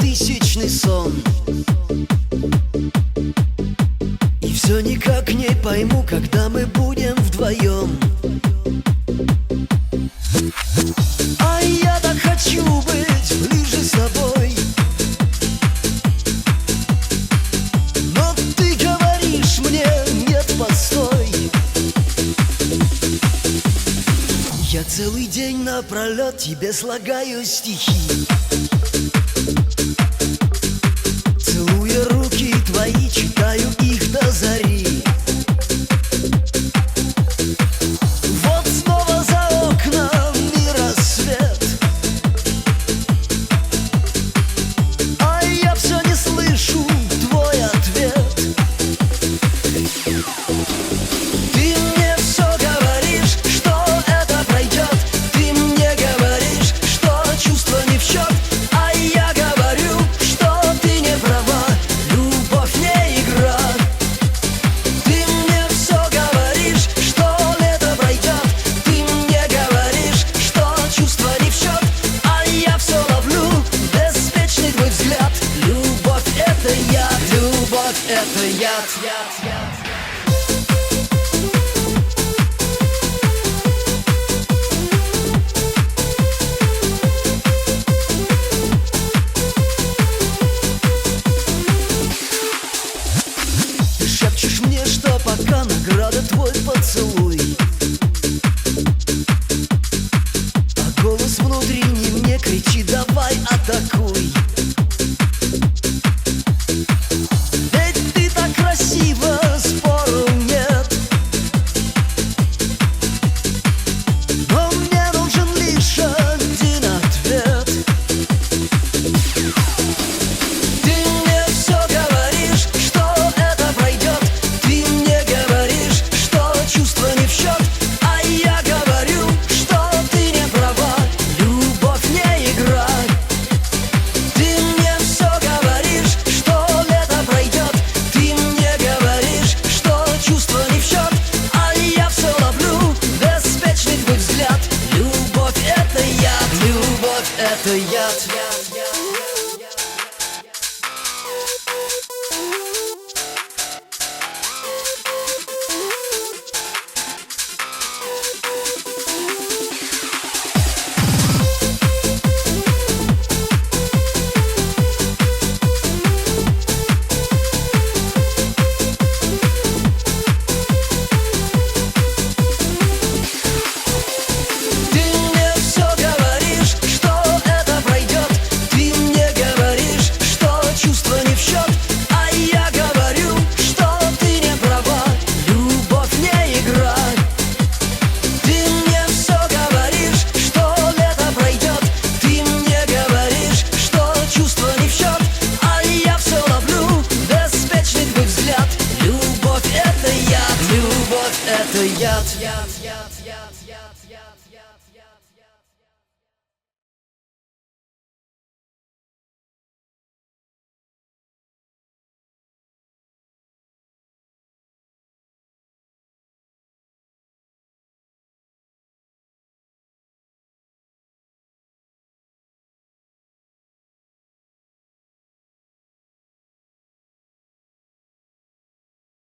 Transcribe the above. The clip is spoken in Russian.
тысячный сон. И все никак не пойму, когда мы будем вдвоем. А я так хочу быть ближе с тобой, но ты говоришь мне: нет, постой. Я целый день напролет тебе слагаю стихи, целуя руки твои, читаю их до зари. Вот снова за окнами рассвет, а я все не слышу твой ответ. Ты мне все говоришь, что это пройдет. Ты мне говоришь, что чувства не в счет, а я говорю, что ты не права. Любовь не игра. Ты мне все говоришь, что лето пройдет. Ты мне говоришь, что чувства не в счет, а я все ловлю беспечный твой взгляд. Любовь — это яд, любовь — это яд. Ты шепчешь мне, что пока награда твой поцелуй, а голос внутренний мне кричит: давай атакуй. Ведь ты так красива, спору нет, но мне нужен лишь один ответ. Ты мне все говоришь, что это пройдет. Ты мне говоришь, что чувства не в счет, а я говорю, что ты не права. Любовь не игра. Ты мне все говоришь, что лето пройдет. Ты мне говоришь, что чувства не в счет, а я все ловлю беспечный твой взгляд. Любовь — это яд, любовь — это яд. Ты мне все говоришь, что это пройдет. Ты мне говоришь, что чувства не в счет, а я говорю, что ты не права. Любовь не игра. Ты мне все говоришь, что лето пройдет. Ты мне говоришь, что чувства не в счет, а я все ловлю беспечный твой взгляд. Любовь — это яд, любовь — это яд.